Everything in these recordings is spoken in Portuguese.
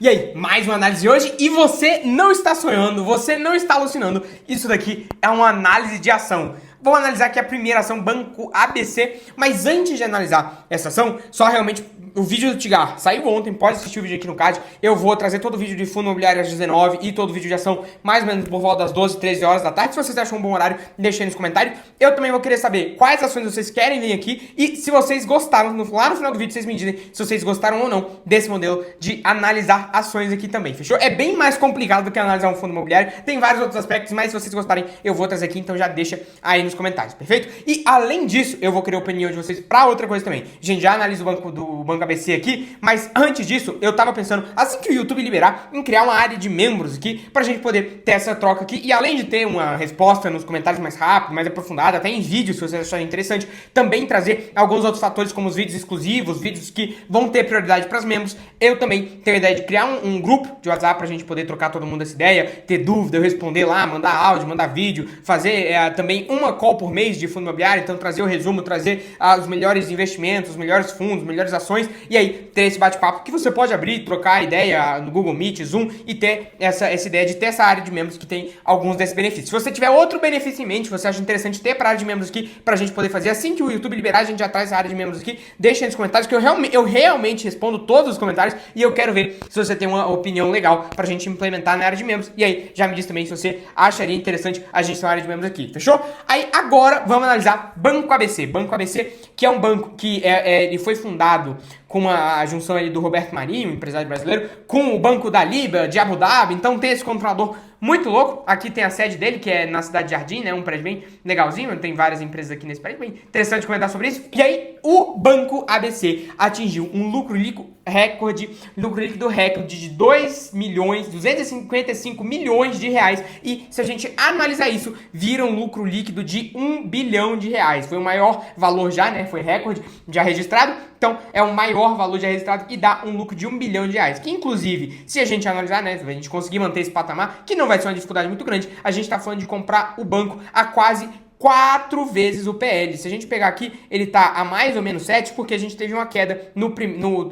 E aí, mais uma análise de hoje e você não está sonhando, você não está alucinando. Isso daqui é uma análise de ação. Vou analisar aqui a primeira ação, Banco ABC, mas antes de analisar essa ação, só realmente o vídeo do Tigar saiu ontem, pode assistir o vídeo aqui no card. Eu vou trazer todo o vídeo de fundo imobiliário às 19 e todo o vídeo de ação mais ou menos por volta das 12, 13 horas da tarde. Se vocês acham um bom horário, deixem nos comentários. Eu também vou querer saber quais ações vocês querem ver aqui e se vocês gostaram, lá no final do vídeo vocês me dizem se vocês gostaram ou não desse modelo de analisar ações aqui também, fechou? É bem mais complicado do que analisar um fundo imobiliário, tem vários outros aspectos, mas se vocês gostarem eu vou trazer aqui, então já deixa aí nos comentários, perfeito? E além disso, eu vou querer a opinião de vocês pra outra coisa também. Gente, já analiso o Banco ABC aqui, mas antes disso, eu tava pensando, assim que o YouTube liberar, em criar uma área de membros aqui, pra gente poder ter essa troca aqui, e além de ter uma resposta nos comentários mais rápido, mais aprofundada, até em vídeos, se vocês acharem interessante, também trazer alguns outros fatores, como os vídeos exclusivos, vídeos que vão ter prioridade para os membros. Eu também tenho a ideia de criar um grupo de WhatsApp pra gente poder trocar todo mundo essa ideia, ter dúvida, eu responder lá, mandar áudio, mandar vídeo, fazer também uma call por mês de fundo imobiliário, então trazer o resumo, trazer os melhores investimentos, os melhores fundos, as melhores ações, e aí ter esse bate-papo que você pode abrir, trocar ideia no Google Meet, Zoom, e ter essa ideia de ter essa área de membros que tem alguns desses benefícios. Se você tiver outro benefício em mente, você acha interessante ter para a área de membros aqui, pra gente poder fazer, assim que o YouTube liberar, a gente já traz a área de membros aqui, deixa aí nos comentários, que eu realmente respondo todos os comentários, e eu quero ver se você tem uma opinião legal pra gente implementar na área de membros, e aí já me diz também se você acharia interessante a gente ter uma área de membros aqui, fechou? Aí agora vamos analisar Banco ABC. Banco ABC, que é um banco que ele foi fundado com a junção ali do Roberto Marinho, empresário brasileiro, com o Banco da Libra, de Abu Dhabi, então tem esse controlador muito louco. Aqui tem a sede dele, que é na cidade de Jardim, né, um prédio bem legalzinho, tem várias empresas aqui nesse prédio, bem interessante comentar sobre isso. E aí, o Banco ABC atingiu um lucro líquido recorde de 2.255 milhões de reais, e se a gente analisar isso, vira um lucro líquido de 1 bilhão de reais. Foi o maior valor já, né, foi recorde já registrado, então é o maior valor já registrado e dá um lucro de 1 bilhão de reais, que inclusive, se a gente analisar, né, se a gente conseguir manter esse patamar, que não vai ser uma dificuldade muito grande, a gente tá falando de comprar o banco a quase 4 vezes o PL. Se a gente pegar aqui, ele tá a mais ou menos 7, porque a gente teve uma queda no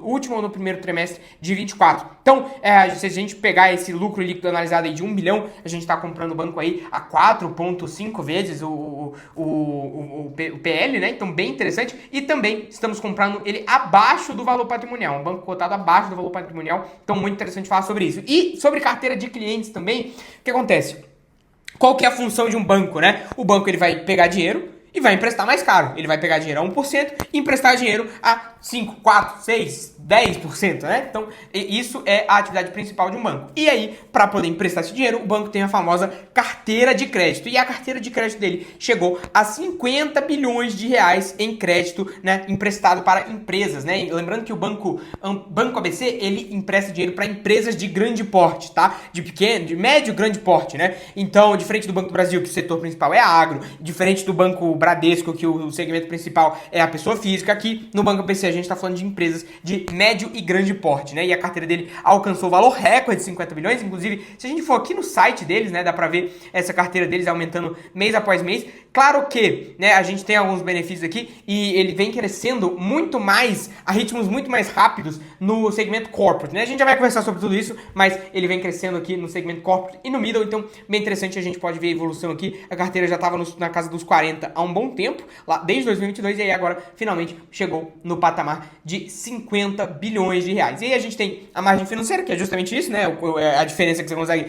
último ou no primeiro trimestre de 24. Então, se a gente pegar esse lucro líquido analisado aí de 1 bilhão, a gente tá comprando o banco aí a 4,5 vezes o PL, né? Então, bem interessante. E também estamos comprando ele abaixo do valor patrimonial. Um banco cotado abaixo do valor patrimonial. Então, muito interessante falar sobre isso. E sobre carteira de clientes também, o que acontece? Qual que é a função de um banco, né? O banco ele vai pegar dinheiro e vai emprestar mais caro. Ele vai pegar dinheiro a 1% e emprestar dinheiro a 5, 4, 6, 10%, né? Então, isso é a atividade principal de um banco. E aí, para poder emprestar esse dinheiro, o banco tem a famosa carteira de crédito. E a carteira de crédito dele chegou a 50 bilhões de reais em crédito, né, emprestado para empresas, né? E lembrando que o Banco ABC, ele empresta dinheiro para empresas de grande porte, tá? De pequeno, de médio, grande porte, né? Então, diferente do Banco do Brasil, que o setor principal é agro, diferente do Banco Bradesco, que o segmento principal é a pessoa física, aqui no Banco ABC a gente está falando de empresas de médio e grande porte, né? E a carteira dele alcançou o valor recorde de 50 bilhões, inclusive, se a gente for aqui no site deles, né, dá pra ver essa carteira deles aumentando mês após mês. Claro que, né, a gente tem alguns benefícios aqui e ele vem crescendo muito mais, a ritmos muito mais rápidos no segmento corporate, né? A gente já vai conversar sobre tudo isso, mas ele vem crescendo aqui no segmento corporate e no middle, então bem interessante, a gente pode ver a evolução aqui. A carteira já estava na casa dos 40 há um bom tempo, lá desde 2022, e aí agora finalmente chegou no patamar de 50 bilhões de reais. E aí a gente tem a margem financeira, que é justamente isso, né? A diferença que você consegue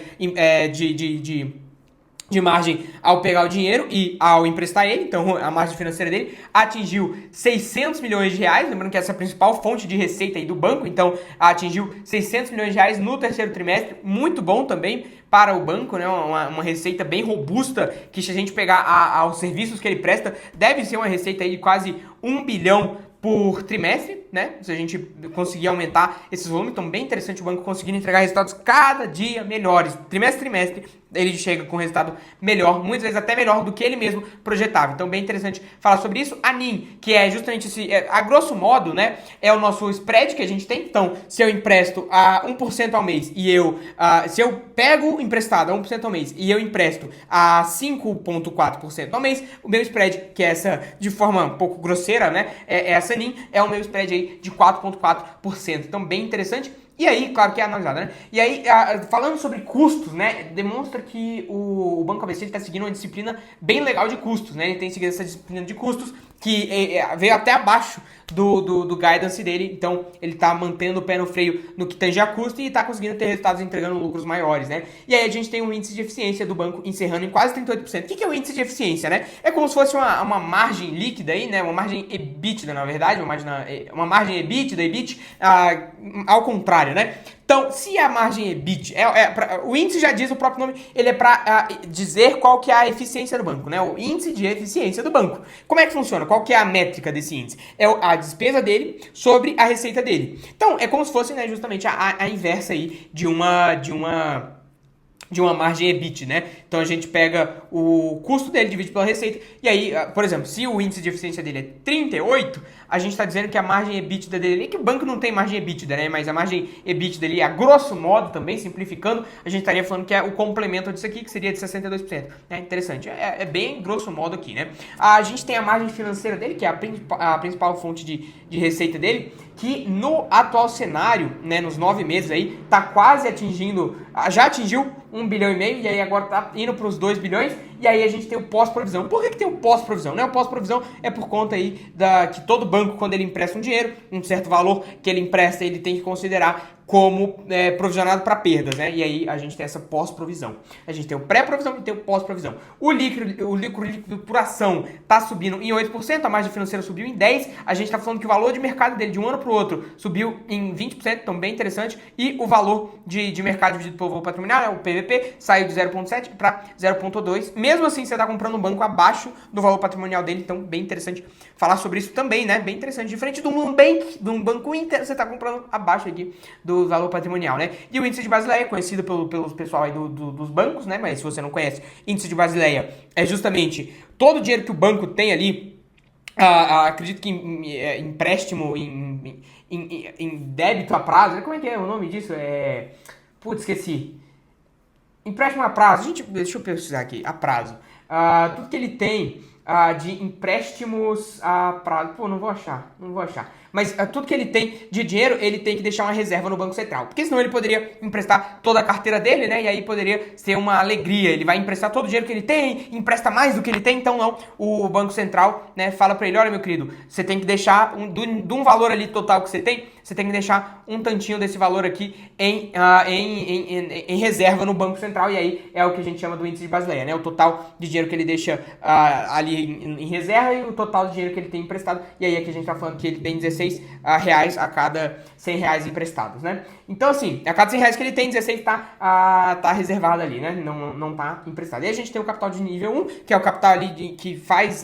de margem ao pegar o dinheiro e ao emprestar ele. Então a margem financeira dele atingiu 600 milhões de reais, lembrando que essa é a principal fonte de receita aí do banco, então atingiu 600 milhões de reais no terceiro trimestre, muito bom também para o banco, né? Uma receita bem robusta, que se a gente pegar os serviços que ele presta, deve ser uma receita aí de quase 1 bilhão por trimestre, né? Se a gente conseguir aumentar esses volumes, então bem interessante o banco conseguindo entregar resultados cada dia melhores, trimestre a trimestre, ele chega com resultado melhor, muitas vezes até melhor do que ele mesmo projetava. Então bem interessante falar sobre isso. A NIM, que é justamente esse, a grosso modo, né, é o nosso spread que a gente tem. Então, se eu empresto a 1% ao mês e se eu pego emprestado a 1% ao mês e eu empresto a 5,4% ao mês, o meu spread, que é essa de forma um pouco grosseira, né, essa NIM, é o meu spread aí de 4,4%. Então bem interessante. E aí, claro que é analisada, né? E aí, falando sobre custos, né? Demonstra que o Banco ABC está seguindo uma disciplina bem legal de custos, né? Ele tem seguido essa disciplina de custos que veio até abaixo do guidance dele. Então, ele está mantendo o pé no freio no que tange a custo e está conseguindo ter resultados entregando lucros maiores, né? E aí a gente tem um índice de eficiência do banco encerrando em quase 38%. O que é o índice de eficiência, né? É como se fosse uma margem líquida aí, né? Uma margem EBITDA, na verdade, uma margem EBITDA, EBIT, ao contrário, né? Então, se a margem EBIT, o índice já diz o próprio nome, ele é para dizer qual que é a eficiência do banco, né? O índice de eficiência do banco. Como é que funciona? Qual que é a métrica desse índice? É a despesa dele sobre a receita dele. Então, é como se fosse, né, justamente a inversa aí de uma margem EBIT, né? Então a gente pega o custo dele, divide pela receita, e aí, por exemplo, se o índice de eficiência dele é 38, a gente está dizendo que a margem EBITDA dele, que o banco não tem margem EBITDA, né? Mas a margem EBITDA dele, a grosso modo, também simplificando, a gente estaria falando que é o complemento disso aqui, que seria de 62%. É interessante, é bem grosso modo aqui, né? A gente tem a margem financeira dele, que é a principal fonte de receita dele, que no atual cenário, né, nos 9 meses aí, tá quase atingindo, já atingiu 1,5 bilhão, e aí agora tá indo para os 2 bilhões, e aí a gente tem o pós-provisão. Por que tem o pós-provisão? Né? O pós-provisão é por conta aí que todo banco, quando ele empresta um dinheiro, um certo valor que ele empresta, ele tem que considerar como provisionado para perdas, né? E aí a gente tem essa pós-provisão. A gente tem o pré-provisão e tem o pós-provisão. O lucro líquido por ação está subindo em 8%, a margem financeira subiu em 10%, a gente está falando que o valor de mercado dele de um ano para o outro subiu em 20%, então bem interessante, e o valor de mercado dividido pelo valor patrimonial, o PVP, saiu de 0,7 para 0,2. Mesmo assim, você está comprando um banco abaixo do valor patrimonial dele, então bem interessante falar sobre isso também, né? Bem interessante. Diferente de um banco Inter, você está comprando abaixo aqui do valor patrimonial, né? E o índice de Basileia, conhecido pelo pessoal aí dos bancos, né? Mas se você não conhece, índice de Basileia é justamente todo o dinheiro que o banco tem ali. Acredito que empréstimo em débito a prazo, né? Como é que é o nome disso? Putz, esqueci. Empréstimo a prazo, deixa eu pesquisar aqui, a prazo. Tudo que ele tem de empréstimos a prazo, não vou achar. Mas tudo que ele tem de dinheiro, ele tem que deixar uma reserva no Banco Central. Porque senão ele poderia emprestar toda a carteira dele, né? E aí poderia ser uma alegria. Ele vai emprestar todo o dinheiro que ele tem, empresta mais do que ele tem. Então não, o Banco Central, né, fala para ele, olha meu querido, você tem que deixar de um valor ali total que você tem que deixar um tantinho desse valor aqui em reserva no Banco Central. E aí é o que a gente chama do índice de Basileia, né? O total de dinheiro que ele deixa ali em reserva e o total de dinheiro que ele tem emprestado. E aí aqui a gente tá falando que ele tem 16 reais a cada 100 reais emprestados, né? Então, assim, a cada 100 reais que ele tem, 16 tá reservado ali, né? Não tá emprestado. E a gente tem o capital de nível 1, que é o capital ali que faz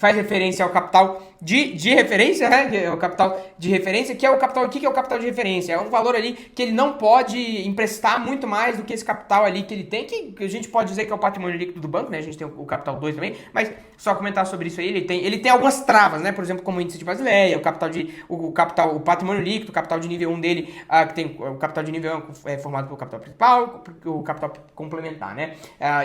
referência ao capital de referência, né? Que é o capital de referência, que é o capital. O que é o capital de referência? É um valor ali que ele não pode emprestar muito mais do que esse capital ali que ele tem, que a gente pode dizer que é o patrimônio líquido do banco, né? A gente tem o capital 2 também, mas só comentar sobre isso aí, ele tem algumas travas, né? Por exemplo, como o índice de Basileia, o patrimônio líquido, o capital de nível 1 dele, que tem o capital de nível 1 é formado pelo capital principal, o capital complementar, né?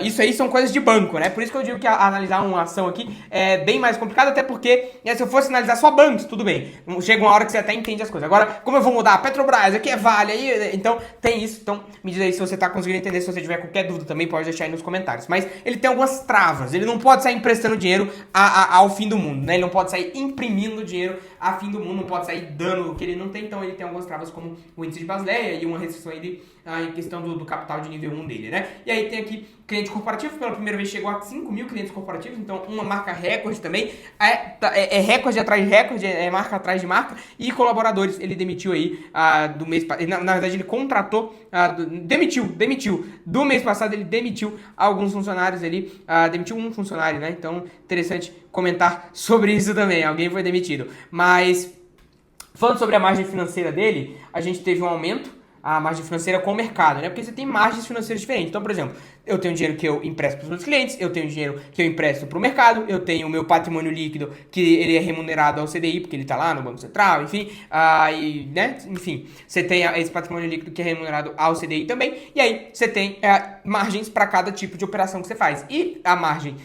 Isso aí são coisas de banco, né? Por isso que eu digo que analisar uma ação aqui é bem mais complicado, até porque se eu fosse analisar só bancos, tudo bem. Chega uma hora que você até entende as coisas. Agora, como eu vou mudar a Petrobras, aqui é Vale, aí, então tem isso. Então, me diz aí se você tá conseguindo entender. Se você tiver qualquer dúvida também, pode deixar aí nos comentários. Mas ele tem algumas travas. Ele não pode sair emprestando dinheiro ao fim do mundo, né? Ele não pode sair imprimindo dinheiro a fim do mundo, não pode sair dando o que ele não tem. Então, ele tem algumas travas como o índice de Basileia e uma restrição aí em questão do capital de nível 1 dele, né? E aí tem aqui cliente corporativo, pela primeira vez chegou a 5 mil clientes corporativos, então uma marca recorde também, é recorde atrás de recorde, é marca atrás de marca, e colaboradores, ele demitiu aí do mês passado, na verdade ele contratou, demitiu, do mês passado ele demitiu alguns funcionários ali, demitiu um funcionário, né? Então, interessante comentar sobre isso também, alguém foi demitido. Mas, falando sobre a margem financeira dele, a gente teve um aumento a margem financeira com o mercado, né? Porque você tem margens financeiras diferentes. Então, por exemplo, eu tenho dinheiro que eu empresto para os meus clientes, eu tenho dinheiro que eu empresto para o mercado, eu tenho o meu patrimônio líquido que ele é remunerado ao CDI, porque ele está lá no Banco Central, enfim, né? Enfim, você tem esse patrimônio líquido que é remunerado ao CDI também, e aí você tem margens para cada tipo de operação que você faz. E a margem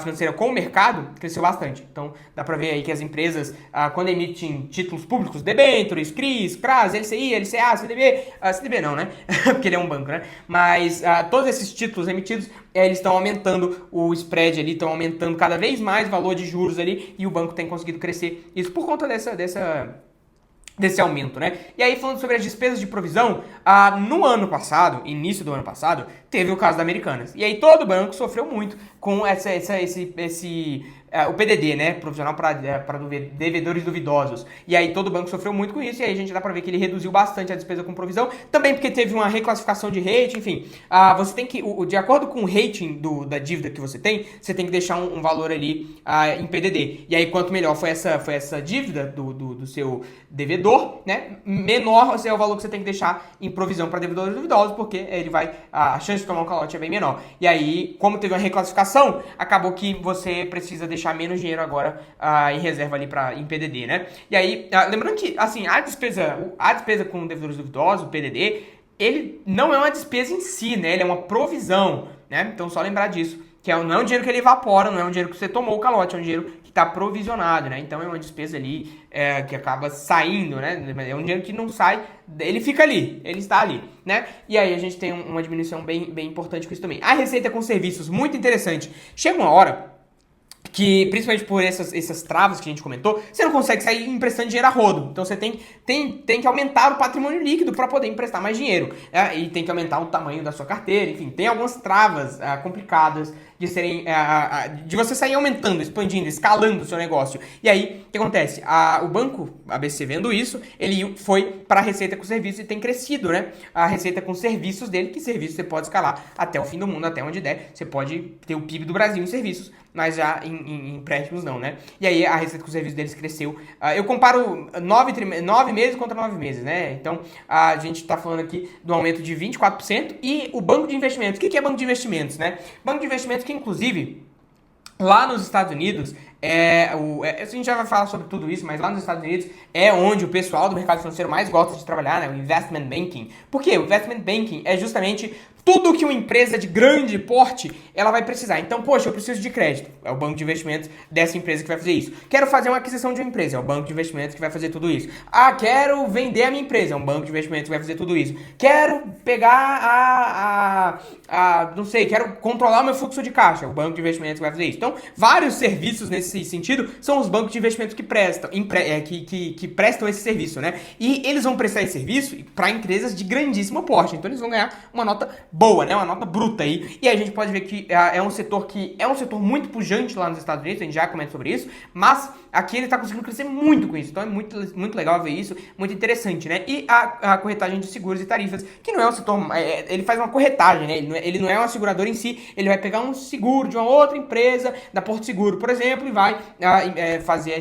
financeira com o mercado cresceu bastante. Então, dá para ver aí que as empresas, quando emitem títulos públicos, debêntures, CRIs, CRAS, LCI, LCA, CDB, CDB não, né? Porque ele é um banco, né? Mas todos esses títulos emitidos, eles estão aumentando o spread ali, estão aumentando cada vez mais o valor de juros ali, e o banco tem conseguido crescer isso por conta desse aumento, né? E aí, falando sobre as despesas de provisão, no ano passado, início do ano passado, teve o caso da Americanas. E aí todo banco sofreu muito com o PDD, né? Provisional para devedores duvidosos. E aí todo banco sofreu muito com isso, e aí a gente dá pra ver que ele reduziu bastante a despesa com provisão, também porque teve uma reclassificação de rating, enfim. Você tem que, de acordo com o rating da dívida que você tem que deixar um valor ali em PDD. E aí quanto melhor foi essa dívida do seu devedor, né? Menor é o valor que você tem que deixar em provisão para devedores duvidosos, porque ele a chance de tomar um calote é bem menor. E aí, como teve uma reclassificação, acabou que você precisa deixar menos dinheiro agora em reserva ali em PDD, né? E aí, lembrando que, assim, a despesa com devedores duvidosos, o PDD, ele não é uma despesa em si, né? Ele é uma provisão, né? Então, só lembrar disso, que não é um dinheiro que ele evapora, não é um dinheiro que você tomou o calote, é um dinheiro que está provisionado, né? Então, é uma despesa ali que acaba saindo, né? É um dinheiro que não sai, ele fica ali, ele está ali, né? E aí, a gente tem uma diminuição bem importante com isso também. A receita com serviços, muito interessante. Chega uma hora que, principalmente por essas travas que a gente comentou, você não consegue sair emprestando dinheiro a rodo. Então você tem que aumentar o patrimônio líquido para poder emprestar mais dinheiro. E tem que aumentar o tamanho da sua carteira, enfim, tem algumas travas complicadas de você sair aumentando, expandindo, escalando o seu negócio. E aí, o que acontece? O banco ABC, vendo isso, ele foi para a receita com serviços e tem crescido, né? A receita com serviços dele, que serviços você pode escalar até o fim do mundo, até onde der. Você pode ter o PIB do Brasil em serviços, mas já em empréstimos não, né? E aí a receita com serviços deles cresceu. Eu comparo 9 meses contra 9 meses, né? Então, a gente está falando aqui do aumento de 24%. E o banco de investimentos, o que é banco de investimentos, né? Banco de investimentos que, inclusive, lá nos Estados Unidos, a gente já vai falar sobre tudo isso, mas lá nos Estados Unidos é onde o pessoal do mercado financeiro mais gosta de trabalhar, né? O investment banking. Por quê? O investment banking é justamente tudo que uma empresa de grande porte ela vai precisar. Então, poxa, eu preciso de crédito. É o banco de investimentos dessa empresa que vai fazer isso. Quero fazer uma aquisição de uma empresa. É o banco de investimentos que vai fazer tudo isso. Quero vender a minha empresa. É um banco de investimentos que vai fazer tudo isso. Quero pegar não sei, quero controlar o meu fluxo de caixa. É o banco de investimentos que vai fazer isso. Então, vários serviços nesse sentido são os bancos de investimentos que prestam, que prestam esse serviço, né? E eles vão prestar esse serviço para empresas de grandíssimo porte. Então, eles vão ganhar uma nota boa, né? Uma nota bruta aí. E aí a gente pode ver que é um setor muito pujante lá nos Estados Unidos, a gente já comenta sobre isso, mas aqui ele tá conseguindo crescer muito com isso. Então é muito legal ver isso, muito interessante, né? E a corretagem de seguros e tarifas, que não é um setor, ele faz uma corretagem, né? Ele não é uma seguradora em si, ele vai pegar um seguro de uma outra empresa, da Porto Seguro, por exemplo, e vai fazer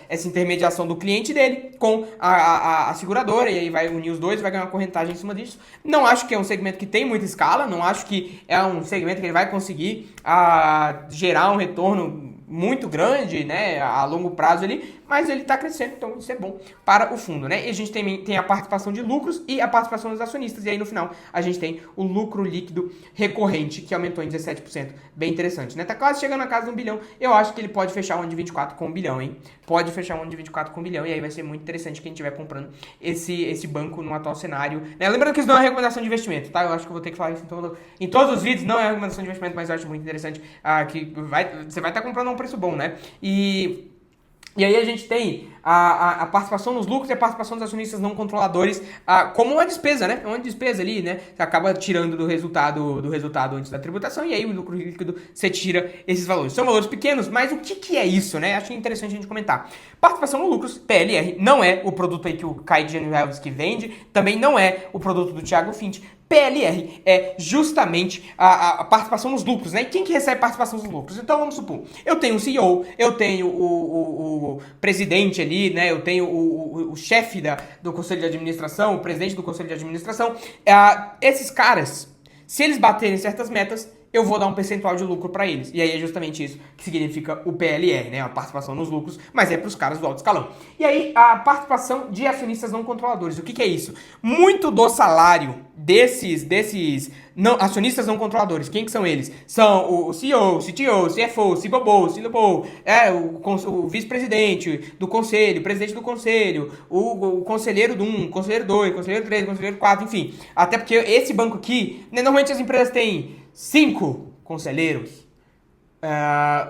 essa intermediação do cliente dele com a seguradora, e aí vai unir os dois, vai ganhar uma corretagem em cima disso. Não acho que é um segmento que tem muita escala, não acho que é um segmento que ele vai conseguir gerar um retorno muito grande, né, a longo prazo ali, mas ele está crescendo, então isso é bom para o fundo, né? E a gente tem a participação de lucros e a participação dos acionistas, e aí no final a gente tem o lucro líquido recorrente, que aumentou em 17%, bem interessante, né? Tá quase chegando na casa de 1 bilhão, eu acho que ele pode fechar o ano de 24 com 1 bilhão, hein? Pode fechar o ano de 24 com 1 bilhão, e aí vai ser muito interessante quem estiver comprando esse banco no atual cenário, né? Lembrando que isso não é uma recomendação de investimento, tá? Eu acho que eu vou ter que falar isso em todos os vídeos, não é uma recomendação de investimento, mas eu acho muito interessante que você vai estar comprando a um preço bom, né? E aí a gente tem a participação nos lucros e a participação dos acionistas não controladores como uma despesa, né? É uma despesa ali, né? Você acaba tirando do resultado antes da tributação, e aí o lucro líquido você tira esses valores. São valores pequenos, mas o que é isso, né? Acho interessante a gente comentar. Participação no lucros, PLR, não é o produto aí que o Kai Janewski que vende, também não é o produto do Thiago Fint. PLR é justamente a participação nos lucros, né? E quem que recebe participação nos lucros? Então vamos supor, eu tenho o CEO, eu tenho o presidente ali, ali, né? Eu tenho o chefe do conselho de administração, o presidente do conselho de administração. Esses caras, se eles baterem certas metas, eu vou dar um percentual de lucro para eles. E aí é justamente isso que significa o PLR, né? A participação nos lucros, mas é para os caras do alto escalão. E aí, a participação de acionistas não controladores. O que é isso? Muito do salário desses acionistas não controladores. Quem que são eles? São o CEO, o CTO, o CFO, o CBO, o CLO, o vice-presidente do conselho, o presidente do conselho, o conselheiro do 1, conselheiro 2, conselheiro 3, conselheiro 4, enfim. Até porque esse banco aqui, né, normalmente as empresas têm 5 conselheiros,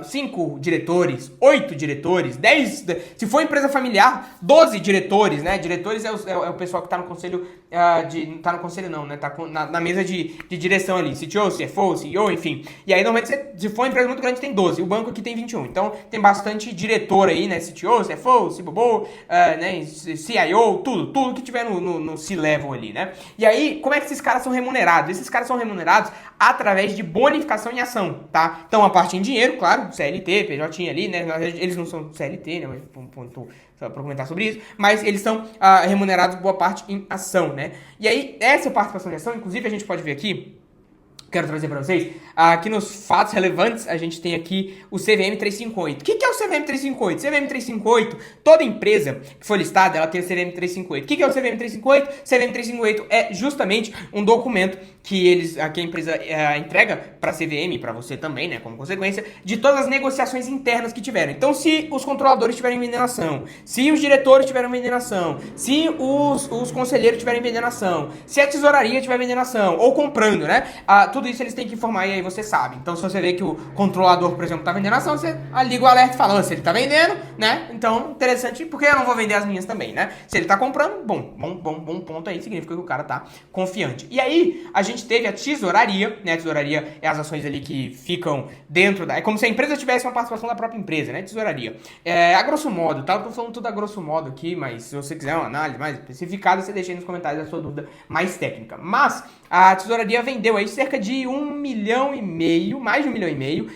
5 diretores, 8 diretores, 10, se for empresa familiar, 12 diretores, né? Diretores é o pessoal que tá no conselho, não tá no conselho não, né? Tá na mesa de direção ali, CTO, CFO, CEO, enfim. E aí, normalmente, se for uma empresa muito grande, tem 12, o banco aqui tem 21. Então, tem bastante diretor aí, né? CTO, CFO, CBO, né? CIO, tudo que tiver no C-level ali, né? E aí, como é que esses caras são remunerados? Esses caras são remunerados através de bonificação em ação, tá? Então, a parte em dinheiro, claro, CLT, PJ ali, né? Eles não são CLT, né? Mas ponto só pra comentar sobre isso, mas eles são remunerados boa parte em ação, né? E aí, essa participação em ação, inclusive, a gente pode ver aqui, quero trazer para vocês, aqui nos fatos relevantes, a gente tem aqui o CVM 358. O que é o CVM 358? CVM 358, toda empresa que for listada, ela tem o CVM 358. O que é o CVM 358? CVM 358 é justamente um documento que a empresa entrega para a CVM, para você também, né, como consequência, de todas as negociações internas que tiveram. Então, se os controladores tiverem vendendo ação, se os diretores tiverem vendendo ação, se os conselheiros tiverem vendendo ação, se a tesouraria tiver vendendo ação, ou comprando, né, tudo isso eles têm que informar e aí você sabe. Então, se você vê que o controlador, por exemplo, tá vendendo ação, você liga o alerta e fala, se ele tá vendendo, né? Então, interessante, porque eu não vou vender as minhas também, né? Se ele tá comprando, bom ponto aí, significa que o cara tá confiante. E aí, a gente teve a tesouraria, né? A tesouraria é as ações ali que ficam dentro da... É como se a empresa tivesse uma participação da própria empresa, né? Tesouraria. A grosso modo, tá? Eu tô falando tudo a grosso modo aqui, mas se você quiser uma análise mais especificada, você deixa aí nos comentários a sua dúvida mais técnica. Mas a tesouraria vendeu aí cerca de 1,5 milhão, mais de 1,5 milhão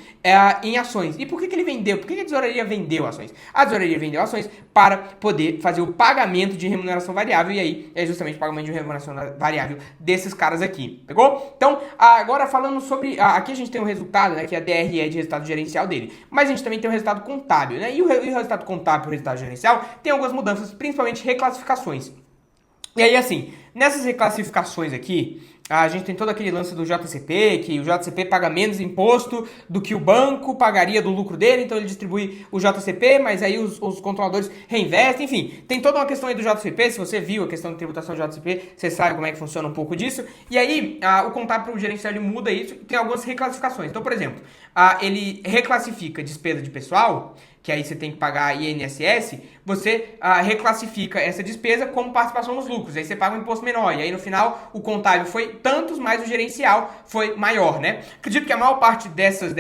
em ações. E por que ele vendeu? Por que a tesouraria vendeu ações? A tesouraria vendeu ações para poder fazer o pagamento de remuneração variável, e aí é justamente o pagamento de remuneração variável desses caras aqui, pegou? Então, agora falando sobre... aqui a gente tem um resultado, né, que é a DRE de resultado gerencial dele, mas a gente também tem um resultado contábil, né? E o resultado contábil e o resultado gerencial tem algumas mudanças, principalmente reclassificações. E aí, assim, nessas reclassificações aqui, a gente tem todo aquele lance do JCP, que o JCP paga menos imposto do que o banco pagaria do lucro dele, então ele distribui o JCP, mas aí os controladores reinvestem, enfim, tem toda uma questão aí do JCP, se você viu a questão de tributação do JCP, você sabe como é que funciona um pouco disso, e aí o contábil para o gerencial ele muda isso, e tem algumas reclassificações. Então, por exemplo, ele reclassifica despesa de pessoal, que aí você tem que pagar INSS, você reclassifica essa despesa como participação nos lucros, aí você paga um imposto menor, e aí no final o contábil foi tantos, mas o gerencial foi maior, né? Acredito que a maior parte dessas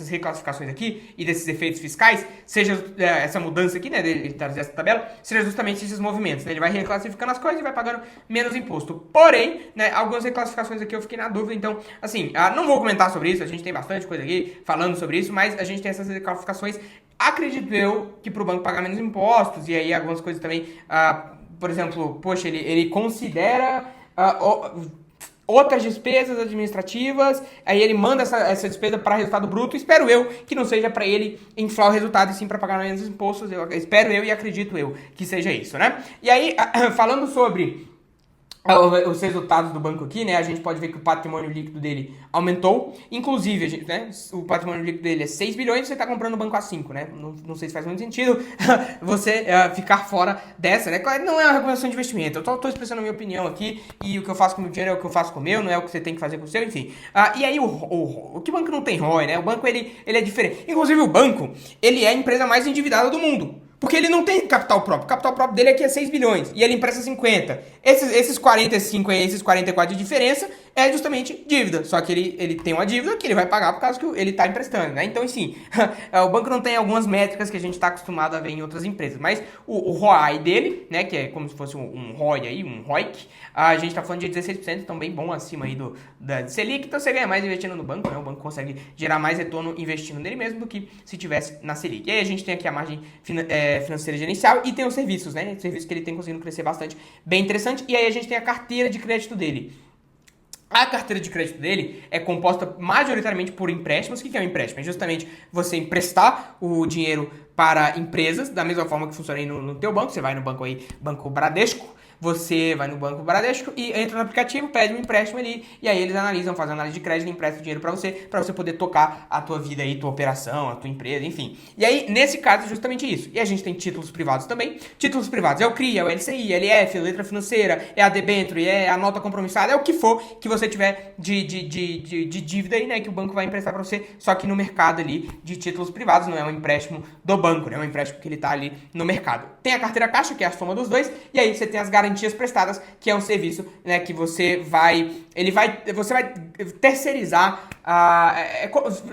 reclassificações aqui e desses efeitos fiscais, seja essa mudança aqui, né, dele trazer essa tabela, seja justamente esses movimentos, né? Ele vai reclassificando as coisas e vai pagando menos imposto. Porém, né, algumas reclassificações aqui eu fiquei na dúvida, então, assim, não vou comentar sobre isso, a gente tem bastante coisa aqui falando sobre isso, mas a gente tem essas reclassificações. Acredito eu que para o banco pagar menos impostos, e aí algumas coisas também, por exemplo, poxa, ele considera outras despesas administrativas, aí ele manda essa despesa para resultado bruto, espero eu que não seja para ele inflar o resultado e sim para pagar menos impostos, espero eu e acredito eu que seja isso, né? E aí, falando sobre os resultados do banco aqui, né, a gente pode ver que o patrimônio líquido dele aumentou, inclusive, né, o patrimônio líquido dele é 6 bilhões, você está comprando o banco a 5, né, não sei se faz muito sentido você ficar fora dessa, né, claro, não é uma recomendação de investimento, eu tô expressando a minha opinião aqui, e o que eu faço com o meu dinheiro é o que eu faço com o meu, não é o que você tem que fazer com o seu, enfim, e aí o que o banco não tem ROI, né, o banco ele é diferente, inclusive o banco, ele é a empresa mais endividada do mundo. Porque ele não tem capital próprio. O capital próprio dele aqui é 6 bilhões. E ele empresta 50. Esses 45 e esses 44 de diferença é justamente dívida. Só que ele tem uma dívida que ele vai pagar por causa que ele está emprestando, né? Então, assim, o banco não tem algumas métricas que a gente está acostumado a ver em outras empresas. Mas o ROI dele, né? Que é como se fosse um ROI aí, um ROIC. A gente está falando de 16%, então bem bom acima aí da Selic. Então você ganha mais investindo no banco, né? O banco consegue gerar mais retorno investindo nele mesmo do que se tivesse na Selic. E aí a gente tem aqui a margem financeira gerencial e tem os serviços, né? Serviços que ele tem conseguindo crescer bastante, bem interessante. E aí a gente tem a carteira de crédito dele. A carteira de crédito dele é composta majoritariamente por empréstimos. O que é um empréstimo? É justamente você emprestar o dinheiro para empresas, da mesma forma que funciona aí no teu banco. Você vai no banco aí, Banco Bradesco, você vai no Banco Bradesco e entra no aplicativo, pede um empréstimo ali, e aí eles analisam, fazem análise de crédito e emprestam dinheiro para você poder tocar a tua vida aí, tua operação, a tua empresa, enfim. E aí, nesse caso, é justamente isso. E a gente tem títulos privados também. Títulos privados é o CRI, é o LCI, LF, letra financeira, é a debênture, é a nota compromissada, é o que for que você tiver de dívida aí, né, que o banco vai emprestar para você, só que no mercado ali de títulos privados, não é um empréstimo do banco, né, é um empréstimo que ele tá ali no mercado. Tem a carteira caixa, que é a soma dos dois, e aí você tem as garantias prestadas, que é um serviço, né, que você vai terceirizar.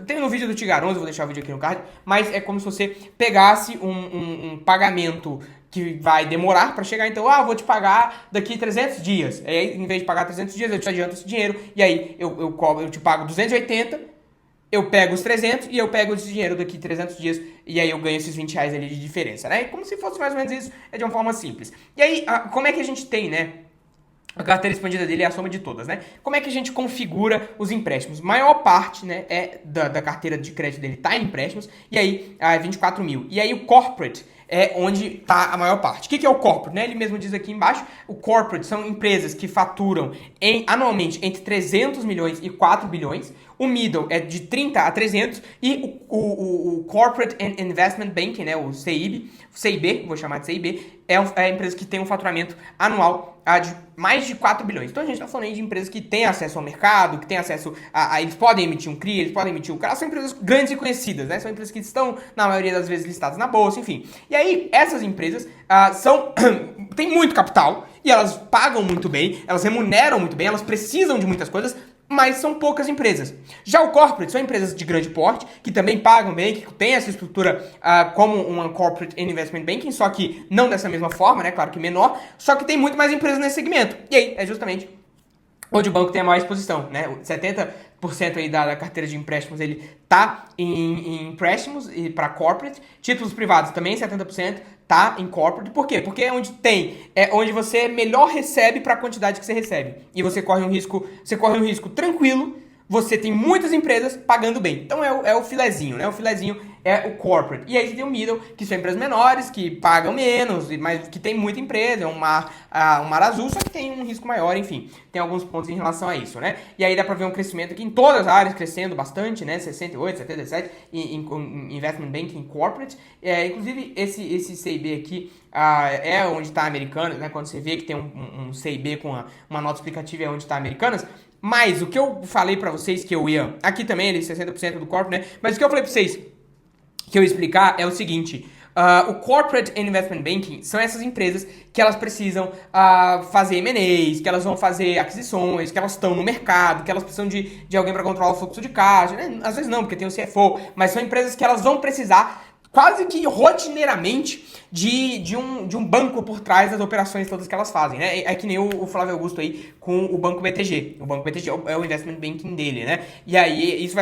Tem no vídeo do Tigaronzo, vou deixar o vídeo aqui no card, mas é como se você pegasse um pagamento que vai demorar para chegar, então, vou te pagar daqui 300 dias. Aí, em vez de pagar 300 dias, eu te adianto esse dinheiro, e aí eu te pago 280, eu pego os 300 e eu pego esse dinheiro daqui 300 dias e aí eu ganho esses 20 reais ali de diferença, né? Como se fosse mais ou menos isso, é de uma forma simples. E aí, como é que a gente tem, né? A carteira expandida dele é a soma de todas, né? Como é que a gente configura os empréstimos? Maior parte, né, da carteira de crédito dele tá em empréstimos, e aí 24 mil. E aí o corporate é onde tá a maior parte. O que é o corporate, né? Ele mesmo diz aqui embaixo, o corporate são empresas que faturam anualmente entre 300 milhões e 4 bilhões. O middle é de 30 a 300 e o Corporate and Investment Banking, né, o CIB, vou chamar de CIB, é a empresa que tem um faturamento anual de mais de 4 bilhões. Então a gente está falando aí de empresas que têm acesso ao mercado, que têm acesso eles podem ematir um CRI, eles podem emitir um CRA, são empresas grandes e conhecidas, né? São empresas que estão, na maioria das vezes, listadas na bolsa, enfim. E aí, essas empresas têm muito capital e elas pagam muito bem, elas remuneram muito bem, elas precisam de muitas coisas, mas são poucas empresas. Já o corporate são empresas de grande porte, que também pagam bem, que têm essa estrutura como uma corporate and investment banking, só que não dessa mesma forma, né? Claro que menor, só que tem muito mais empresas nesse segmento. E aí, é justamente onde o banco tem a maior exposição, né? 70% aí da carteira de empréstimos ele tá em empréstimos e para corporate. Títulos privados também 70% tá em corporate. Por quê? Porque é onde você melhor recebe para a quantidade que você recebe. E você corre um risco tranquilo. Você tem muitas empresas pagando bem. Então é o filezinho, né? O filezinho é o corporate. E aí você tem o middle, que são empresas menores, que pagam menos, mas que tem muita empresa, é um mar azul, só que tem um risco maior, enfim. Tem alguns pontos em relação a isso, né? E aí dá pra ver um crescimento aqui em todas as áreas, crescendo bastante, né? 68, 77 em Investment Banking Corporate. Inclusive, esse CIB aqui é onde está Americanas, né? Quando você vê que tem um CIB com uma nota explicativa é onde está Americanas. Mas o que eu falei pra vocês que eu ia... Aqui também, ele 60% do corporate, né? Mas o que eu falei pra vocês que eu ia explicar é o seguinte... o Corporate and Investment Banking são essas empresas que elas precisam fazer M&As, que elas vão fazer aquisições, que elas estão no mercado, que elas precisam de alguém para controlar o fluxo de caixa. Né? Às vezes não, porque tem o CFO, mas são empresas que elas vão precisar quase que rotineiramente de um banco por trás das operações todas que elas fazem, né? É que nem o Flávio Augusto aí com o Banco BTG. O Banco BTG é o investment banking dele, né? E aí isso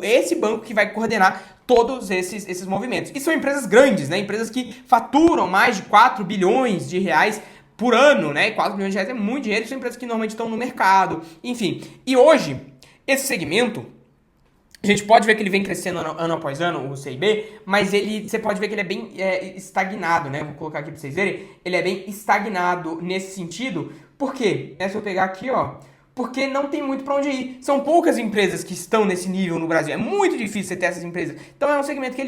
esse banco que vai coordenar todos esses movimentos. E são empresas grandes, né? Empresas que faturam mais de 4 bilhões de reais por ano, né? 4 bilhões de reais é muito dinheiro, são empresas que normalmente estão no mercado, enfim. E hoje, esse segmento, a gente pode ver que ele vem crescendo ano após ano, o CIB, mas você pode ver que ele é bem estagnado, né? Vou colocar aqui para vocês verem. Ele é bem estagnado nesse sentido. Por quê? Se eu pegar aqui, ó... Porque não tem muito para onde ir. São poucas empresas que estão nesse nível no Brasil. É muito difícil você ter essas empresas. Então é um segmento que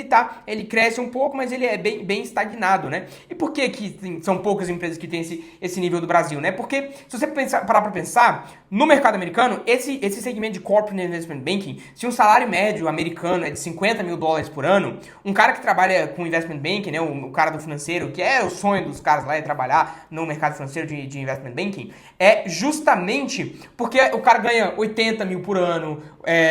ele cresce um pouco, mas ele é bem estagnado, né? E por que são poucas empresas que têm esse nível do Brasil, né? Porque se você parar para pensar, no mercado americano, esse segmento de Corporate Investment Banking, se um salário médio americano é de $50 mil por ano, um cara que trabalha com Investment Banking, né? O cara do financeiro, que é o sonho dos caras lá, é trabalhar no mercado financeiro de Investment Banking, é justamente Porque o cara ganha 80 mil por ano,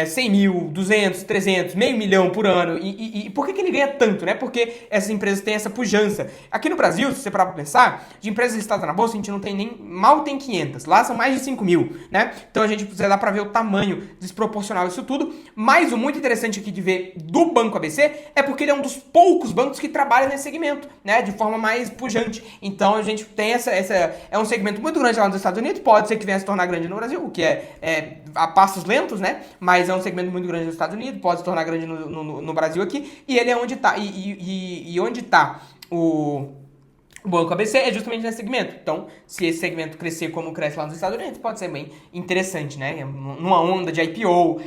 100 mil, 200, 300, meio milhão por ano. E por que ele ganha tanto, né? Porque essas empresas têm essa pujança. Aqui no Brasil, se você parar pra pensar, de empresas listadas na bolsa, a gente não tem nem, mal tem 500. Lá são mais de 5 mil, né? Então a gente precisa dar pra ver o tamanho desproporcional disso tudo. Mas o muito interessante aqui de ver do Banco ABC é porque ele é um dos poucos bancos que trabalha nesse segmento, né? De forma mais pujante. Então a gente tem é um segmento muito grande lá nos Estados Unidos, pode ser que venha a se tornar grande no Brasil, o que é a passos lentos, né? Mas é um segmento muito grande nos Estados Unidos, pode se tornar grande no Brasil aqui, e ele é onde tá, e onde tá o Banco ABC é justamente nesse segmento. Então, se esse segmento crescer como cresce lá nos Estados Unidos, pode ser bem interessante, né? Numa onda de IPO,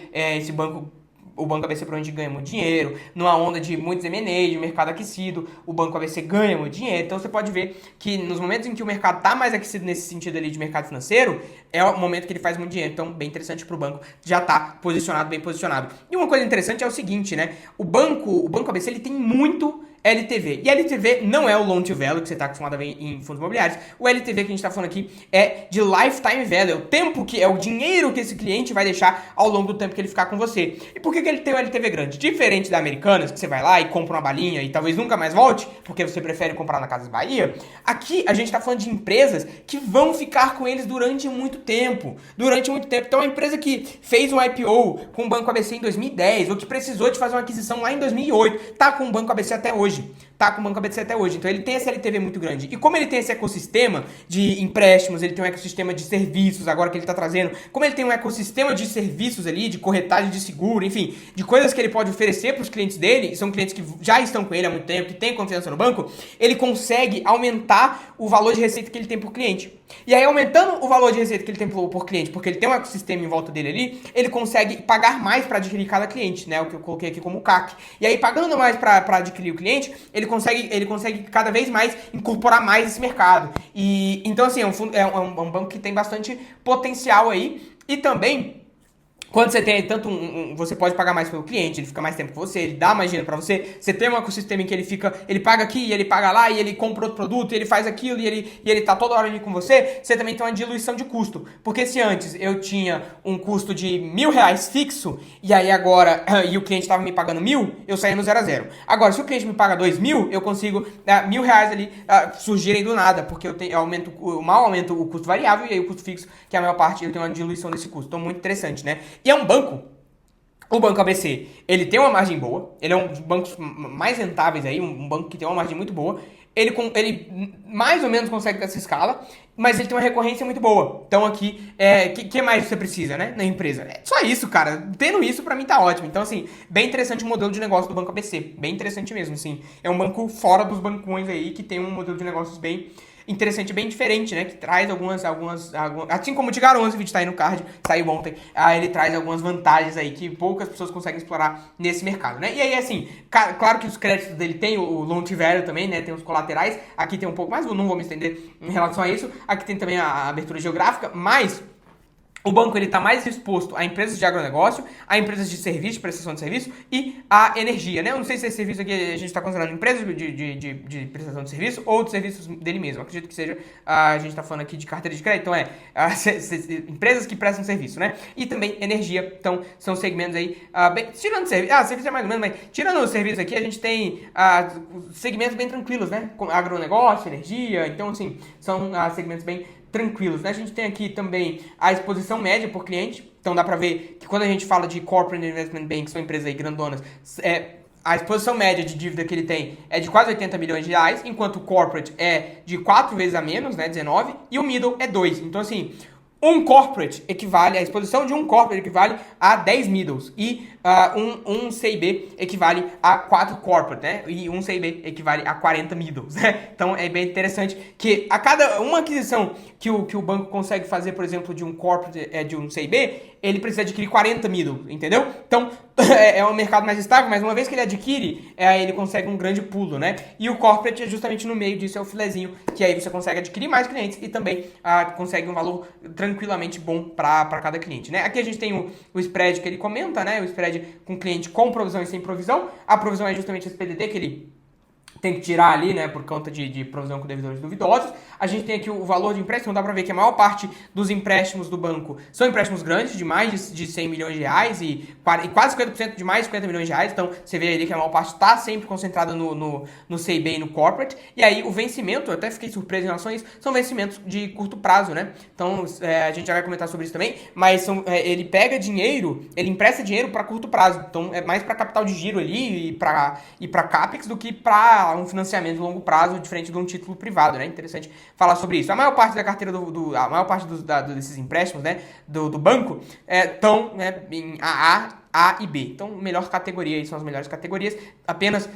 o Banco ABC provavelmente ganha muito dinheiro. Numa onda de muitos M&A, de mercado aquecido, o Banco ABC ganha muito dinheiro. Então você pode ver que nos momentos em que o mercado está mais aquecido nesse sentido ali de mercado financeiro, é o momento que ele faz muito dinheiro. Então, bem interessante para o banco já tá posicionado, bem posicionado. E uma coisa interessante é o seguinte, né? O Banco ABC ele tem muito LTV. E LTV não é o Loan to Value que você está acostumado a ver em fundos imobiliários. O LTV que a gente está falando aqui é de Lifetime Value. É o tempo que é o dinheiro que esse cliente vai deixar ao longo do tempo que ele ficar com você. E por que ele tem um LTV grande? Diferente da Americanas, que você vai lá e compra uma balinha e talvez nunca mais volte, porque você prefere comprar na Casas Bahia. Aqui a gente está falando de empresas que vão ficar com eles durante muito tempo. Durante muito tempo. Então, uma empresa que fez um IPO com o Banco ABC em 2010, ou que precisou de fazer uma aquisição lá em 2008, tá com o Banco ABC até hoje. Tá com o Banco ABC até hoje. Então ele tem esse LTV muito grande. E como ele tem esse ecossistema de empréstimos, ele tem um ecossistema de serviços agora que ele tá trazendo, como ele tem um ecossistema de serviços ali, de corretagem de seguro, enfim, de coisas que ele pode oferecer para os clientes dele, e são clientes que já estão com ele há muito tempo, que têm confiança no banco, ele consegue aumentar o valor de receita que ele tem por cliente. E aí, aumentando o valor de receita que ele tem por cliente, porque ele tem um ecossistema em volta dele ali, ele consegue pagar mais para adquirir cada cliente, né? O que eu coloquei aqui como CAC. E aí, pagando mais para adquirir o cliente, ele consegue cada vez mais incorporar mais esse mercado. E então, assim, é um banco que tem bastante potencial aí. E também, quando você tem tanto você pode pagar mais pelo cliente, ele fica mais tempo com você, ele dá mais dinheiro pra você, você tem um ecossistema em que ele paga aqui, ele paga lá, e ele compra outro produto, e ele faz aquilo, e ele tá toda hora ali com você, você também tem uma diluição de custo. Porque se antes eu tinha um custo de R$1.000 fixo, e aí agora, e o cliente tava me pagando 1.000, eu saía no 0 a 0. Agora, se o cliente me paga 2.000, eu consigo R$1.000 ali surgirem do nada, porque eu aumento o custo variável, e aí o custo fixo, que é a maior parte, eu tenho uma diluição desse custo. Então, muito interessante, né? E é um banco, o Banco ABC, ele tem uma margem boa, ele é um dos bancos mais rentáveis aí, um banco que tem uma margem muito boa, ele mais ou menos consegue essa escala, mas ele tem uma recorrência muito boa. Então aqui, que mais você precisa, né, na empresa? É só isso, cara. Tendo isso, pra mim tá ótimo. Então, assim, bem interessante o modelo de negócio do Banco ABC. Bem interessante mesmo, assim. É um banco fora dos bancões aí, que tem um modelo de negócios bem interessante, bem diferente, né? Que traz algumas assim como o Tigar 11, o vídeo tá aí no card, saiu ontem, ele traz algumas vantagens aí que poucas pessoas conseguem explorar nesse mercado, né? E aí, assim, claro que os créditos dele tem o loan to value também, né? Tem os colaterais, aqui tem um pouco mais, eu não vou me estender em relação a isso, aqui tem também a abertura geográfica, mas o banco ele está mais exposto a empresas de agronegócio, a empresas de serviço, de prestação de serviço e a energia, né? Eu não sei se esse serviço aqui a gente está considerando empresas de prestação de serviço ou de serviços dele mesmo. Eu acredito que seja, a gente está falando aqui de carteira de crédito, então empresas que prestam serviço, né? E também energia, então são segmentos aí, tirando serviço, serviço é mais ou menos, mas tirando os serviços aqui, a gente tem segmentos bem tranquilos, né? Com agronegócio, energia, então assim, são segmentos bem tranquilos, né? A gente tem aqui também a exposição média por cliente, então dá pra ver que quando a gente fala de Corporate Investment Bank, são empresas aí grandonas, a exposição média de dívida que ele tem é de quase 80 milhões de reais, enquanto o Corporate é de 4 vezes a menos, né, 19, e o Middle é 2. Então, assim, a exposição de um corporate equivale a 10 middles e um CIB equivale a 4 corporate, né? E um CIB equivale a 40 middles, né? Então é bem interessante que a cada uma aquisição que o banco consegue fazer, por exemplo, de um corporate, de um CIB, ele precisa adquirir 40 middles, entendeu? Então é um mercado mais estável, mas uma vez que ele adquire, ele consegue um grande pulo, né? E o corporate é justamente no meio disso, é o filezinho, que aí você consegue adquirir mais clientes e também consegue um valor tranquilamente bom para cada cliente, né? Aqui a gente tem o spread que ele comenta, né? O spread com cliente com provisão e sem provisão. A provisão é justamente esse PDD que ele tem que tirar ali, né, por conta de provisão com devedores duvidosos. A gente tem aqui o valor de empréstimo, dá pra ver que a maior parte dos empréstimos do banco são empréstimos grandes, de mais de 100 milhões de reais e quase 50% de mais de 50 milhões de reais. Então, você vê ali que a maior parte está sempre concentrada no CIB e no corporate. E aí, o vencimento, eu até fiquei surpreso em relação a isso, são vencimentos de curto prazo, né? Então, a gente já vai comentar sobre isso também, mas ele pega dinheiro, ele empresta dinheiro para curto prazo. Então, é mais para capital de giro ali e para CAPEX do que para um financiamento de longo prazo, diferente de um título privado, né? Interessante falar sobre isso. A maior parte da carteira a maior parte desses empréstimos, né, do banco, estão, né, em A e B. Então, melhor categoria aí, são as melhores categorias. Apenas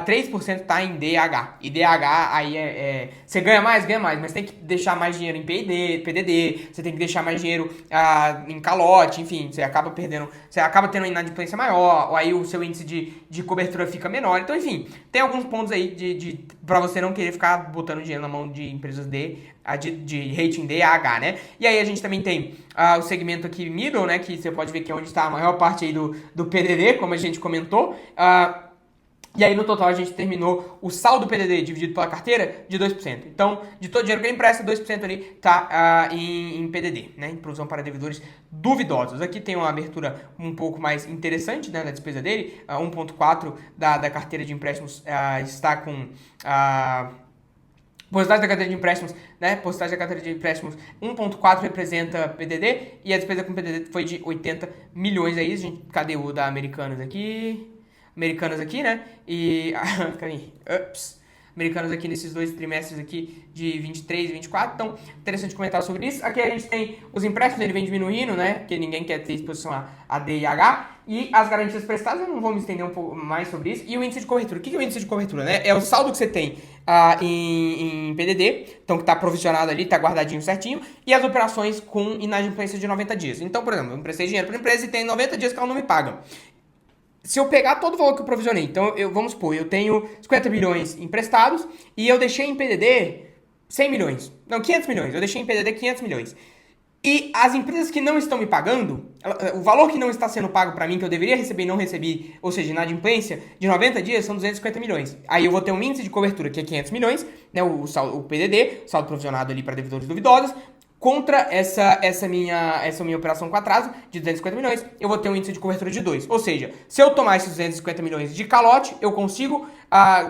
3% está em DH. E DH aí você ganha mais, mas tem que deixar mais dinheiro em PDD, você tem que deixar mais dinheiro em calote, enfim, você acaba tendo uma inadimplência maior, ou aí o seu índice de cobertura fica menor. Então, enfim, tem alguns pontos aí para você não querer ficar botando dinheiro na mão de empresas de rating DH, né? E aí a gente também tem o segmento aqui middle, né? Que você pode ver que é onde está a maior parte aí do PDD, como a gente comentou. E aí, no total, a gente terminou o saldo PDD dividido pela carteira de 2%. Então, de todo o dinheiro que ele empresta, 2% ali tá em PDD, né? Em provisão para devedores duvidosos. Aqui tem uma abertura um pouco mais interessante, né, da despesa dele. 1,4% da carteira de empréstimos está com... Porcentagem da carteira de empréstimos, né? Porcentagem da carteira de empréstimos, 1,4 representa PDD e a despesa com PDD foi de 80 milhões aí. Cadê o da Americanas aqui? Americanas aqui, né? E... cadê? Americanas aqui nesses 2 trimestres aqui de 23 e 24. Então, interessante comentar sobre isso. Aqui a gente tem os empréstimos, ele vem diminuindo, né? Porque ninguém quer ter exposição a D e H. E as garantias prestadas, eu não vou me estender um pouco mais sobre isso. E o índice de cobertura. O que é o índice de cobertura, né? É o saldo que você tem em PDD, então que está provisionado ali, está guardadinho certinho, e as operações com inadimplência de 90 dias. Então, por exemplo, eu emprestei dinheiro para a empresa e tem 90 dias que ela não me paga. Se eu pegar todo o valor que eu provisionei, então vamos supor, eu tenho 50 milhões emprestados e eu deixei em PDD 100 milhões. Não, 500 milhões. Eu deixei em PDD 500 milhões. E as empresas que não estão me pagando, o valor que não está sendo pago para mim, que eu deveria receber e não recebi, ou seja, inadimplência, de 90 dias são 250 milhões. Aí eu vou ter um índice de cobertura que é 500 milhões, né, o PDD, o saldo provisionado ali para devedores duvidosos, contra essa minha operação com atraso de 250 milhões, eu vou ter um índice de cobertura de 2. Ou seja, se eu tomar esses 250 milhões de calote, eu consigo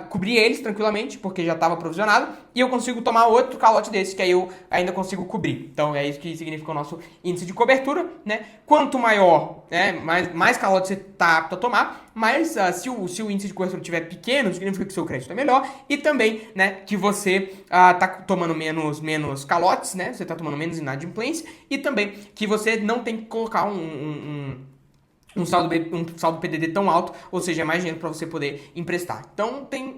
cobrir eles tranquilamente, porque já estava provisionado, e eu consigo tomar outro calote desse, que aí eu ainda consigo cobrir. Então, é isso que significa o nosso índice de cobertura, né? Quanto maior, né, mais calote você está apto a tomar, mas se o índice de cobertura estiver pequeno, significa que o seu crédito é melhor, e também, né, que você está tomando menos calotes, né? Você está tomando menos inadimplência, e também que você não tem que colocar um saldo PDD tão alto, ou seja, mais dinheiro para você poder emprestar. Então, tem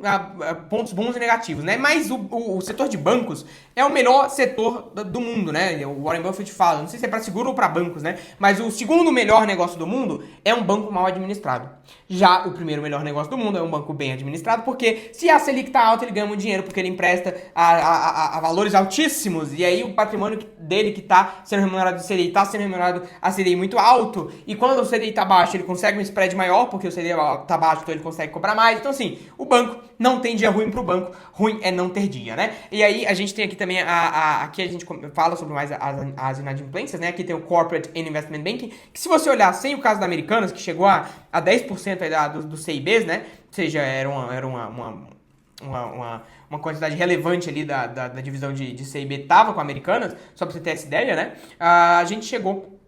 pontos bons e negativos, né? Mas o setor de bancos é o melhor setor do mundo, né? O Warren Buffett fala, não sei se é para seguro ou para bancos, né? Mas o segundo melhor negócio do mundo é um banco mal administrado. Já o primeiro melhor negócio do mundo é um banco bem administrado, porque se a Selic tá alta, ele ganha muito dinheiro, porque ele empresta a valores altíssimos, e aí o patrimônio dele que tá sendo remunerado de CDI, tá sendo remunerado a CDI muito alto, e quando o CDI tá baixo, ele consegue um spread maior, porque o CDI tá baixo, então ele consegue cobrar mais. Então, assim, o banco não tem dia ruim pro banco, ruim é não ter dia, né? E aí, a gente tem aqui também, aqui a gente fala sobre mais as inadimplências, né? Aqui tem o Corporate and Investment Banking, que se você olhar sem o caso da Americanas, que chegou a 10% aí dos CIBs, né? Ou seja, era uma quantidade relevante ali da divisão de CIB tava com a Americanas, só pra você ter essa ideia, né? A gente chegou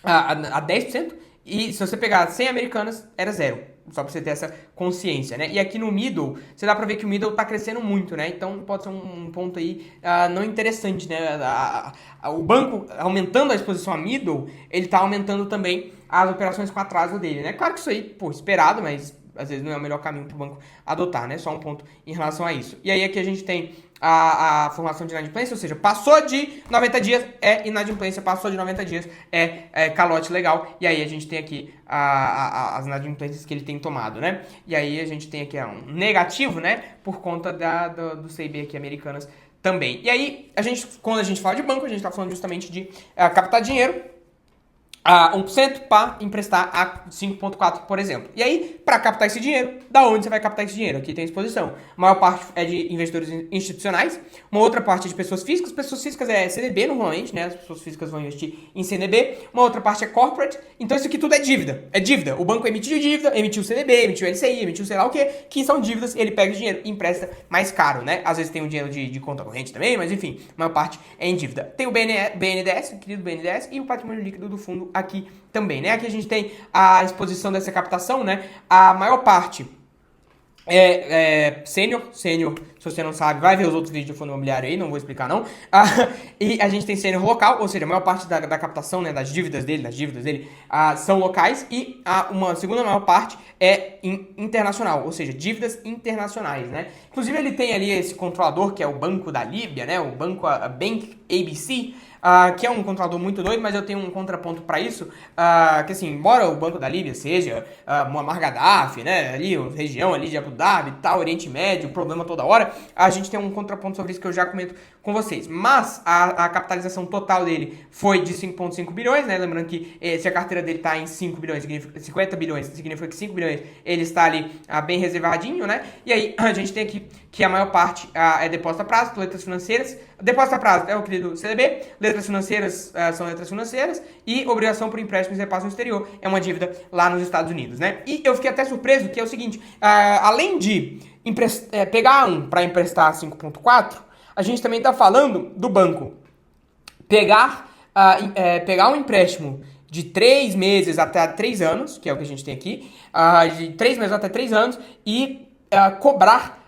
a 10%, e se você pegar 100 Americanas, era 0. Só pra você ter essa consciência, né? E aqui no middle, você dá pra ver que o middle tá crescendo muito, né? Então pode ser um ponto aí não interessante, né? O banco, aumentando a exposição a middle, ele tá aumentando também as operações com atraso dele, né? Claro que isso aí, pô, esperado, mas às vezes não é o melhor caminho para o banco adotar, né? Só um ponto em relação a isso. E aí aqui a gente tem a formação de inadimplência, ou seja, passou de 90 dias é inadimplência, passou de 90 dias é calote legal. E aí a gente tem aqui as inadimplências que ele tem tomado, né? E aí a gente tem aqui um negativo, né? Por conta do CIB aqui, Americanas também. E aí, quando a gente fala de banco, a gente está falando justamente de captar dinheiro. a 1% para emprestar a 5,4%, por exemplo. E aí, para captar esse dinheiro, da onde você vai captar esse dinheiro? Aqui tem a exposição. A maior parte é de investidores institucionais, uma outra parte é de pessoas físicas. Pessoas físicas é CDB normalmente, né? As pessoas físicas vão investir em CDB. Uma outra parte é corporate. Então isso aqui tudo é dívida. É dívida. O banco emitiu dívida, emitiu CDB, emitiu LCI, emitiu sei lá o que, que são dívidas, ele pega o dinheiro e empresta mais caro, né? Às vezes tem o dinheiro de conta corrente também, mas enfim, a maior parte é em dívida. Tem o BNDES, o querido BNDES, e o patrimônio líquido do fundo aqui também, né? Aqui a gente tem a exposição dessa captação, né? A maior parte sênior, se você não sabe, vai ver os outros vídeos de fundo imobiliário aí, não vou explicar não. E a gente tem sênior local, ou seja, a maior parte da captação, né, das dívidas dele são locais, e uma segunda maior parte é internacional, ou seja, dívidas internacionais, né? Inclusive ele tem ali esse controlador que é o Banco da Líbia, né? O Bank ABC, que é um controlador muito doido, mas eu tenho um contraponto para isso, que assim, embora o Banco da Líbia seja Muammar Gaddafi, né, ali, a região ali de Abu Dhabi e tal, Oriente Médio, problema toda hora, a gente tem um contraponto sobre isso que eu já comento com vocês. Mas a capitalização total dele foi de 5,5 bilhões, né, lembrando que se a carteira dele está em 5 bilhões, 50 bilhões, significa que 5 bilhões ele está ali bem reservadinho, né, e aí a gente tem aqui que a maior parte é depósito a prazo, letras financeiras. Depósito a prazo é o querido CDB, letras financeiras são letras financeiras, e obrigação por empréstimos e repasse no exterior é uma dívida lá nos Estados Unidos, né? E eu fiquei até surpreso que é o seguinte, além de pegar para emprestar 5,4, a gente também está falando do banco pegar um empréstimo de 3 meses até 3 anos, que é o que a gente tem aqui, de 3 meses até 3 anos, e cobrar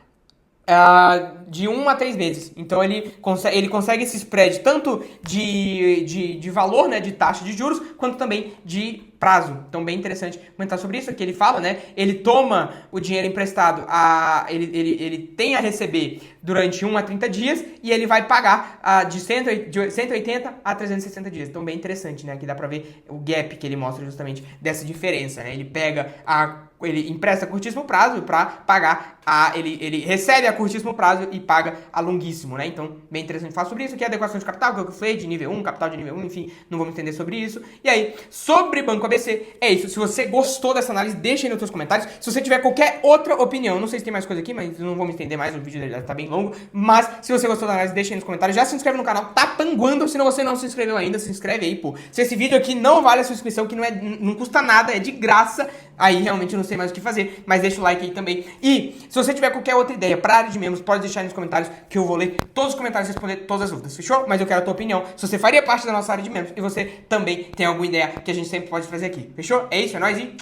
de 1 a 3 meses. Então ele consegue esse spread tanto de valor, né, de taxa de juros, quanto também de prazo. Então bem interessante comentar sobre isso. Aqui ele fala, né, ele toma o dinheiro emprestado, ele tem a receber durante 1 a 30 dias e ele vai pagar de 180 a 360 dias. Então bem interessante, né, aqui dá pra ver o gap que ele mostra justamente dessa diferença, né, ele empresta a curtíssimo prazo para pagar ele recebe a curtíssimo prazo e paga a longuíssimo, né? Então, bem interessante falar sobre isso. Aqui é adequação de capital, que eu falei, de nível 1, capital de nível 1, enfim, não vamos entender sobre isso. E aí, sobre Banco ABC, é isso. Se você gostou dessa análise, deixa aí nos seus comentários. Se você tiver qualquer outra opinião, não sei se tem mais coisa aqui, mas não vamos entender mais, o vídeo já tá bem longo. Mas, se você gostou da análise, deixa aí nos comentários. Já se inscreve no canal, tá panguando, se você não se inscreveu ainda, se inscreve aí, pô. Se esse vídeo aqui não vale a sua inscrição, que não custa nada, é de graça, aí realmente eu não sei mais o que fazer, mas deixa o like aí também. E se você tiver qualquer outra ideia pra área de membros, pode deixar aí nos comentários que eu vou ler todos os comentários e responder todas as dúvidas, fechou? Mas eu quero a tua opinião, se você faria parte da nossa área de membros e você também tem alguma ideia que a gente sempre pode fazer aqui, fechou? É isso, é nóis e